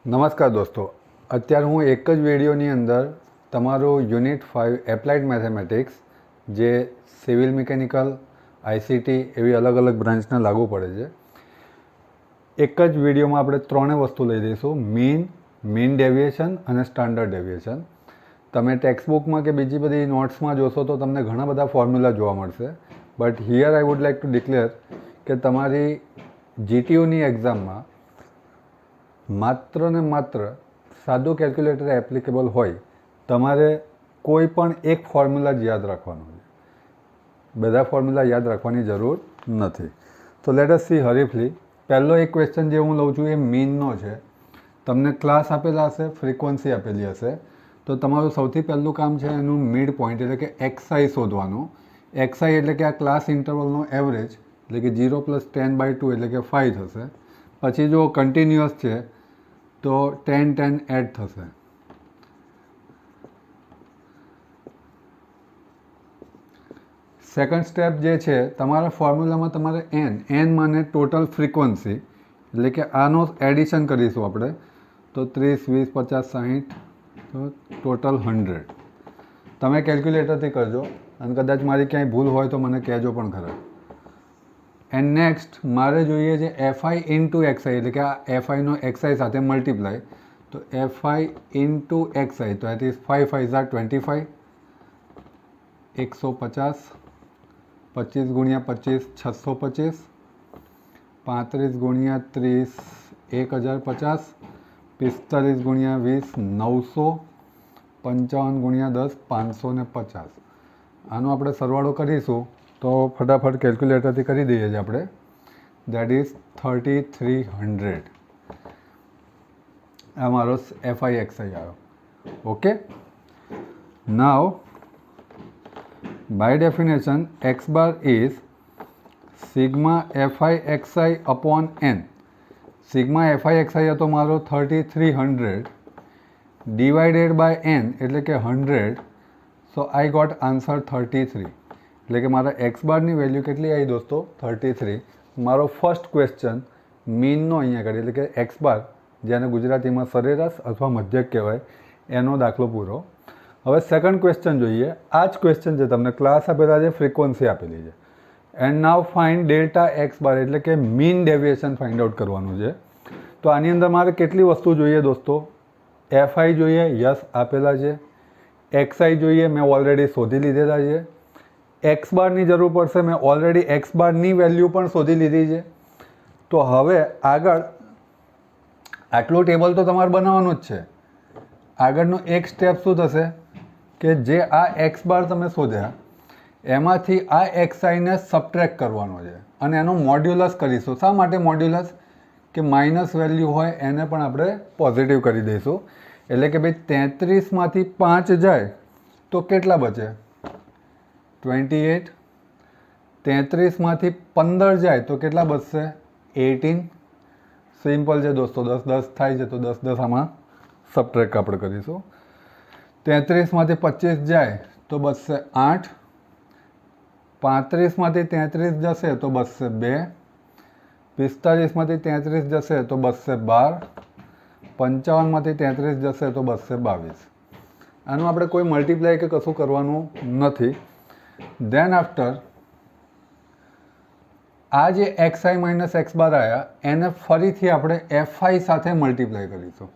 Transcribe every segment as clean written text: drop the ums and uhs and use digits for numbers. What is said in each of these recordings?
નમસ્કાર દોસ્તો, અત્યારે હું એક જ વિડીયોની અંદર તમારું યુનિટ 5 એપ્લાઇડ મેથેમેટિક્સ જે સિવિલ મિકેનિકલ, આઈસીટી એવી અલગ અલગ બ્રાન્ચને લાગુ પડે છે, એક જ વિડીયોમાં આપણે ત્રણેય વસ્તુ લઈ દઈશું: મીન ડેવિએશન અને સ્ટાન્ડર્ડ ડેવિએશન. તમે ટેક્સ્ટબુકમાં કે બીજી બધી નોટ્સમાં જોશો તો તમને ઘણા બધા ફોર્મ્યુલા જોવા મળશે, but here I would like to declare કે તમારી જીટીયુની એક્ઝામમાં માત્ર ને માત્ર સાદું કેલ્ક્યુલેટર એપ્લિકેબલ હોય. તમારે કોઈ પણ એક ફોર્મ્યુલા જ યાદ રાખવાનો છે, બધા ફોર્મ્યુલા યાદ રાખવાની જરૂર નથી. તો લેટ અસ સી હરીફલી. પહેલો એક ક્વેશ્ચન જે હું લઉં છું એ મીનનો છે. તમને ક્લાસ આપેલા હશે, ફ્રિકવન્સી આપેલી હશે, તો તમારું સૌથી પહેલું કામ છે એનું મિડ પોઈન્ટ એટલે કે એક્સઆઈ શોધવાનું. એક્સઆઈ એટલે કે આ ક્લાસ ઇન્ટરવલનો એવરેજ, એટલે કે 0 + 10/2 એટલે કે 5 થશે. પછી જો કન્ટિન્યુઅસ છે તો 10 એડ થશે. સેકન્ડ સ્ટેપ જે છે, તમારા ફોર્મ્યુલામાં તમારે એન માને ટોટલ ફ્રીક્વન્સી, એટલે કે આનો એડિશન કરીશું આપણે, તો 30, 20, 50, 60, તો ટોટલ 100. તમે કેલ્ક્યુલેટરથી કરજો, અને કદાચ મારી ક્યાંય ભૂલ હોય તો મને કહેજો પણ ખરા. એન્ડ નેક્સ્ટ મારે જોઈએ છે એફઆઈ ઇન્ટુ એક્સઆઈ, એટલે કે આ એફઆઈનો એક્સઆઈ સાથે મલ્ટીપ્લાય, તો એફઆઈ ઇન્ટુ એક્સઆઈ, તો એટ ઇઝ 5 × 5 = 25, 150, 25 × 25 625, 35 × 30 1050, 45 × 20 900, 55 × 10 550. આનો આપણે સરવાળો કરીશું તો ફટાફટ કેલ્ક્યુલેટરથી કરી દઈએ છીએ આપણે. That is 3300. આ મારો એફઆઈ એક્સઆઈ આવ્યો. Okay, now by definition x bar is sigma fi xi upon n. sigma fi xi હતો મારો 3300 divided by n એટલે કે 100. so I got answer 33. એટલે કે મારા x બારની વેલ્યુ કેટલી આવી દોસ્તો? 33. મારો ફર્સ્ટ ક્વેશ્ચન મીનનો અહીંયા કરી, એટલે કે x બાર, જેને ગુજરાતીમાં સરેરાશ અથવા મધ્યક કહેવાય, એનો દાખલો પૂરો. હવે સેકન્ડ ક્વેશ્ચન જોઈએ. આ જ ક્વેશ્ચન છે, તમને ક્લાસ આપેલા છે, ફ્રીક્વન્સી આપેલી છે. And now find delta x bar, એટલે કે મીન ડેવિએશન ફાઇન્ડ આઉટ કરવાનું છે. તો આની અંદર મારે કેટલી વસ્તુ જોઈએ દોસ્તો? એફઆઈ જોઈએ, યસ આપેલા છે. એક્સઆઈ જોઈએ, મેં ઓલરેડી શોધી લીધેલા છે. એક્સ બારની જરૂર પડશે, મેં ઓલરેડી એક્સ બારની વેલ્યુ પણ શોધી લીધી છે. તો હવે આગળ આટલું ટેબલ તો તમારે બનાવવાનું જ છે. આગળનું એક સ્ટેપ શું થશે કે જે આ એક્સ બાર તમે શોધ્યા એમાંથી આ એક્સઆઈને સબટ્રેક્ટ કરવાનો છે, અને એનો મોડ્યુલસ કરીશું. શા માટે મોડ્યુલસ? કે માઇનસ વેલ્યુ હોય એને પણ આપણે પોઝિટિવ કરી દઈશું. એટલે કે ભાઈ 33માંથી 5 જાય તો કેટલા બચે? 28. 33માંથી 15 જાય તો કેટલા બચશે? 18. સિમ્પલ છે દોસ્તો, 10 10 થાય છે તો 10 10 આમાં સબટ્રેક્ટ આપણે કરીશું. 33માંથી 25 જાય તો બચશે 8. 35માંથી 33 જશે તો બચશે 2. 45માંથી 33 જશે તો બચશે 12. 55માંથી 33 જશે તો બચશે 22. આનું આપણે કોઈ મલ્ટીપ્લાય કે કશું કરવાનું નથી. ધેન આફ્ટર આ જે એક્સઆઈ માઇનસ એક્સ બાર આવ્યા એને ફરીથી આપણે એફઆઈ સાથે મલ્ટીપ્લાય કરીશું.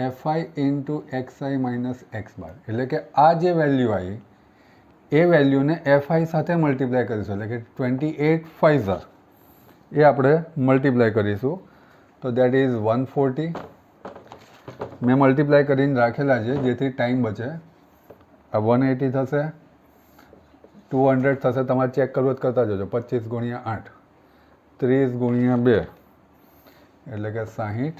F i into x i minus x bar, એટલે કે આ જે વેલ્યુ આવી એ વેલ્યુને એફઆઈ સાથે મલ્ટીપ્લાય કરીશું, એટલે કે 28 5 એ આપણે મલ્ટીપ્લાય કરીશું. તો દેટ ઇઝ 140. મેં મલ્ટીપ્લાય કરીને રાખેલા છે જેથી ટાઈમ બચે. આ 180 થશે, 200 થશે. તમારે ચેક કરવું જ કરતા જજો. 25 × 8, 30 × 2 એટલે કે 60,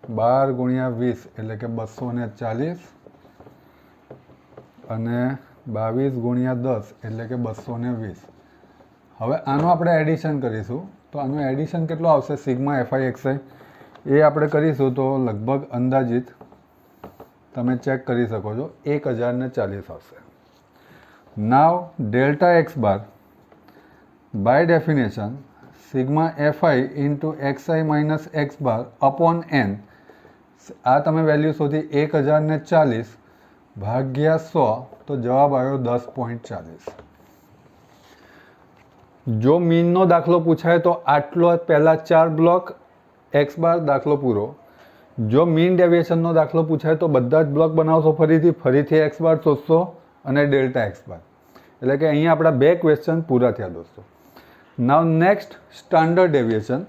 12 × 20 એટલે કે 240, અને 22 × 10 એટલે કે 220. હવે આનું આપણે એડિશન કરીશું. તો આનું એડિશન કેટલું આવશે? સિગ્મા એફઆઈ એક્સઆઈ એ આપણે કરીશું તો લગભગ અંદાજિત તમે ચેક કરી શકો છો 1040 આવશે. Now delta x bar by definition sigma f i into x i minus x bar upon n, આ તમે વેલ્યુ શોધી 1040 ભાગ્યા 100, તો જવાબ આવ્યો 10.40. જો મીનનો દાખલો પૂછાય તો આટલો પહેલાં 4 બ્લોક એક્સ બાર દાખલો પૂરો. જો મીન ડેવિએશનનો દાખલો પૂછાય તો બધા જ બ્લોક બનાવશો ફરીથી એક્સ બાર શોધશો અને ડેલ્ટા એક્સ બાર. એટલે કે અહીંયા આપણા 2 ક્વેશ્ચન પૂરા થયા દોસ્તો. Now next standard deviation.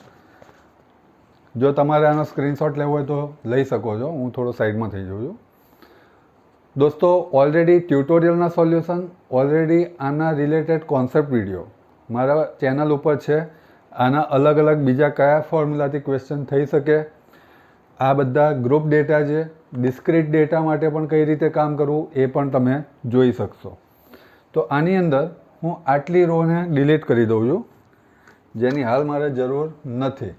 જો તમારે આનો સ્ક્રીનશોટ લેવો હોય તો લઈ શકો છો, હું થોડો સાઈડમાં થઈ જાઉં છું. દોસ્તો ઓલરેડી ટ્યુટોરિયલના સોલ્યુશન, ઓલરેડી આના રિલેટેડ કોન્સેપ્ટ વિડીયો મારા ચેનલ ઉપર છે. આના અલગ અલગ બીજા કયા ફોર્મ્યુલાથી ક્વેશ્ચન થઈ શકે, આ બધા ગ્રુપ ડેટા છે, ડિસ્ક્રીટ ડેટા માટે પણ કઈ રીતે કામ કરવું એ પણ તમે જોઈ શકશો. તો આની અંદર હું આટલી રોને ડિલીટ કરી દઉં છું, જેની હાલ મારે જરૂર નથી.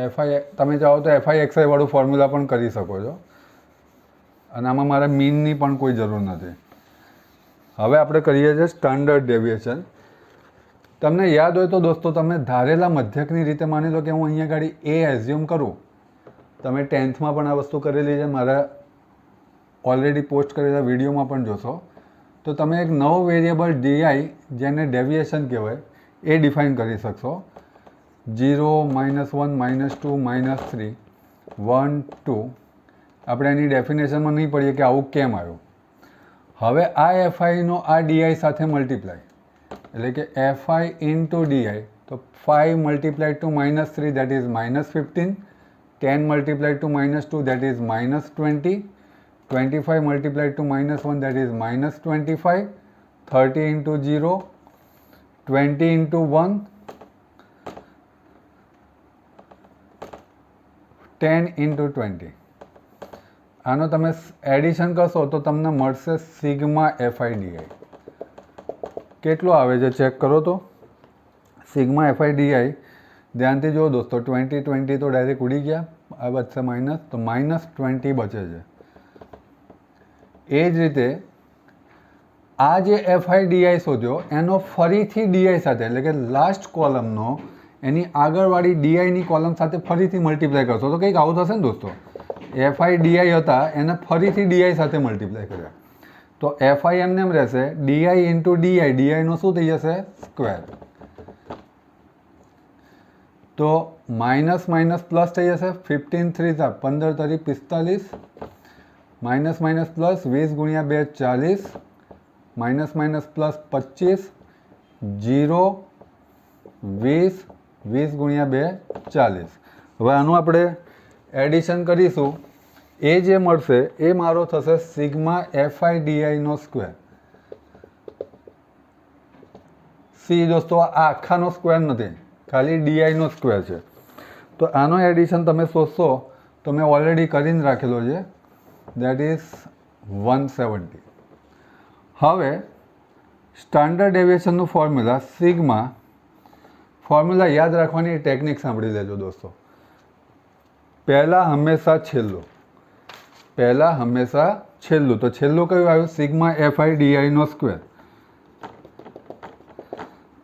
એફઆઈ તમે ચાહો તો એફઆઈ એક્સઆઈ વાળું ફોર્મ્યુલા પણ કરી શકો છો, અને આમાં મારે મીનની પણ કોઈ જરૂર નથી. હવે આપણે કરીએ છીએ સ્ટાન્ડર્ડ ડેવિએશન. તમને યાદ હોય તો દોસ્તો તમે ધારેલા મધ્યકની રીતે માની લો કે હું અહીંયા ગાડી એ એઝ્યુમ કરું. તમે 10thમાં પણ આ વસ્તુ કરેલી છે, મારા ઓલરેડી પોસ્ટ કરેલા વિડીયોમાં પણ જોશો. તો તમે એક નવો વેરિયેબલ ડીઆઈ, જેને ડેવિએશન કહેવાય, એ ડિફાઇન કરી શકશો. 0, -1, -2, -3, 1, 2. આપણે એની ડેફિનેશનમાં નહીં પડીએ કે આવું કેમ આવ્યું. હવે આ એફઆઈનો આ ડીઆઈ સાથે મલ્ટીપ્લાય, એટલે કે એફઆઈ ઇન્ટુ ડીઆઈ, તો 5 multiplied to -3 that is -15, 10 multiplied to -2 that is -20, 25 multiplied to -1 that is -25, 30 into 0, 20 into 1, 10 into 20. આનો તમે એડિશન કરશો તો તમને મળશે સિગ્મા એફઆઈ ડીઆઈ. કેટલો આવે છે ચેક કરો તો. સિગ્મા એફઆઈ ડીઆઈ ધ્યાનથી જુઓ દોસ્તો, 20 20 તો ડાયરેક્ટ ઉડી ગયા, આ બચશે માઇનસ, તો -20 બચે છે. એ જ રીતે આ જે એફઆઈ ડીઆઈ શોધ્યો એનો ફરીથી ડીઆઈ સાથે, એટલે કે લાસ્ટ કોલમનો એની આગળવાળી ડીઆઈની કોલમ સાથે ફરીથી મલ્ટીપ્લાય કરશો તો કંઈક આવું થશે ને દોસ્તો. એફઆઈ ડીઆઈ હતા એને ફરીથી ડીઆઈ સાથે મલ્ટીપ્લાય કર્યા, તો એફઆઈ એમને એમ રહેશે, ડીઆઈ ઇન્ટુ ડીઆઈ, ડીઆઈનો શું થઈ જશે? સ્ક્વેર. તો માઇનસ માઇનસ પ્લસ થઈ જશે, 15 3 15 તરી 45, માઇનસ માઇનસ પ્લસ 20 ગુણ્યા 2 40, માઇનસ માઇનસ પ્લસ 25, 0 20, 20 ગુણ્યા 2 40. હવે આનું આપણે એડિશન કરીશું, એ જે મળશે એ મારો થશે સિગ્મા એફઆઈ ડીઆઈનો સ્ક્વેર. સી દોસ્તો આ આખાનો સ્ક્વેર નથી, ખાલી ડીઆઈનો સ્ક્વેર છે. તો આનો એડિશન તમે શોધશો તો મેં ઓલરેડી કરીને રાખેલો છે, દેટ ઇઝ 170. હવે સ્ટાન્ડર્ડ ડેવિએશનનું ફોર્મ્યુલા સિગ્મા, ફોર્મ્યુલા યાદ રાખવાની ટેકનિક સાંભળી લેજો દોસ્તો. પહેલાં હંમેશા છેલ્લું, તો છેલ્લું કયું આવ્યું? સિગ્મા એફઆઈ ડીઆઈનો સ્ક્વેર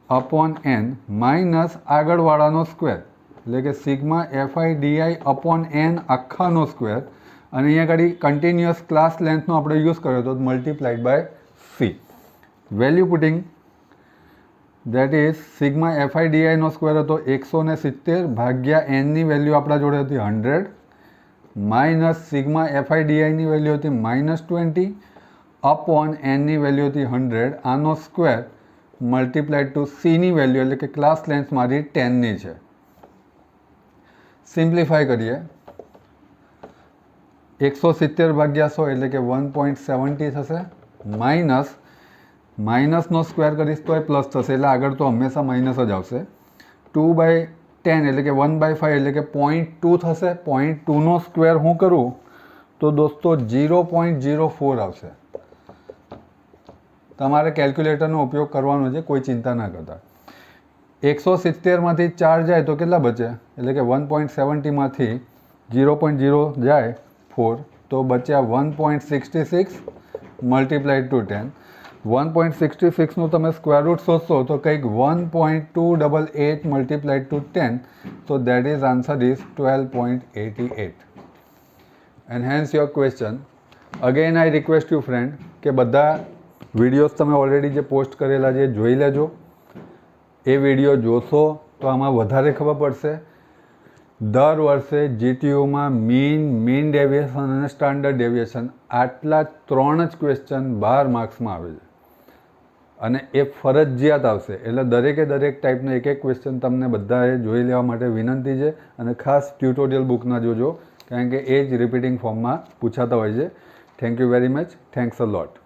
અપોન એન માઇનસ આગળવાળાનો સ્ક્વેર, એટલે કે sigma f i d i upon n આખાનો સ્ક્વેર. અને અહીંયા આગળ કન્ટિન્યુઅસ ક્લાસ લેન્થનો આપણે યુઝ કર્યો હતો, multiplied by c. Value putting, that is sigma f i ડીઆઈનો સ્ક્વેર હતો 170 ભાગ્યા એનની વેલ્યુ આપણા જોડે હતી 100, માઇનસ સિગ્મા એફઆઈ ડીઆઈની વેલ્યુ હતી -20 અપોન એનની વેલ્યુ હતી 100, આનો સ્ક્વેર મલ્ટીપ્લાઇડ ટુ સીની વેલ્યુ, એટલે કે ક્લાસ લેન્થ મારી 10ની છે. સિમ્પ્લિફાય કરીએ, 170 ભાગ્યા 100 એટલે કે 1.70 થશે, માઇનસનો સ્ક્વેર કરીશ તો એ પ્લસ થશે, એટલે આગળ તો હંમેશા માઇનસ જ આવશે. 2/10 એટલે કે 1/5 એટલે કે 0.2 થશે. 0.2નો સ્ક્વેર હું કરું તો દોસ્તો 0.04 આવશે. તમારે કેલ્ક્યુલેટરનો ઉપયોગ કરવાનો છે, કોઈ ચિંતા ના કરતા. 170માંથી 4 જાય તો કેટલા બચે? એટલે કે 1.70માંથી 0.0 જાય 4, તો બચ્યા 1.66 મલ્ટીપ્લાઇડ ટુ 10. 1.66નું તમે સ્ક્વેર રૂટ શોધશો તો કંઈક 1.288 multiplied two 10, so that is answer is 12.88. And hence your question. Again I request you friend કે બધા વિડીયોઝ તમે ઓલરેડી જે પોસ્ટ કરેલા છે જોઈ લેજો. એ વિડીયો જોશો તો આમાં વધારે ખબર પડશે. દર વર્ષે જીટીયુમાં મીન ડેવિએશન અને સ્ટાન્ડર્ડ ડેવિએશન આટલા 3 જ ક્વેશ્ચન 12 માર્ક્સમાં આવે છે અને એ ફરજિયાત આવશે. એટલે દરેક ટાઈપના એક ક્વેશ્ચન તમને બધાએ જોઈ લેવા માટે વિનંતી છે અને ખાસ ટ્યુટોરિયલ બુકના જોજો કારણ કે એ જ રિપીટિંગ ફોર્મમાં પૂછાતા હોય છે. Thank you very much. Thanks a lot.